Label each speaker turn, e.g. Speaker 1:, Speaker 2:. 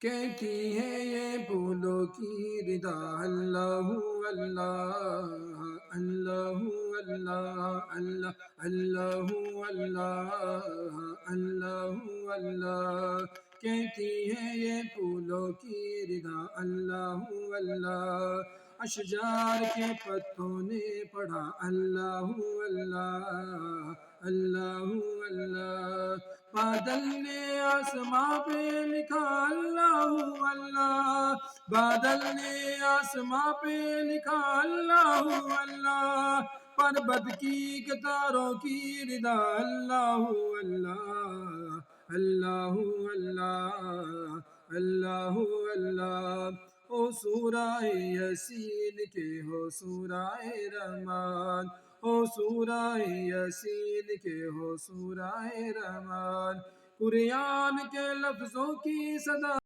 Speaker 1: کہتی ہے یہ پھولوں کی ردا اللہ اللہ اللہ اللہ اللہ اللہ اللہ اللہ اللہ کہتی ہے یہ پھولوں کی ردا اللہ اللہ اشجار کے پتوں نے پڑھا اللہ اللہ اللہ اللہ بادل نے آسماں پہ لکھا اللہ اللہ بادل نے آسماں پہ لکھا اللہ اللہ پربت کی کتاروں کی ردا اللہ اللہ اللہ اللہ اللہ اللہ او سورہ یاسین کے ہو سورہ رحمان او سورہ یاسین کے ہو سورہ رحمان قرآن کے لفظوں کی صدا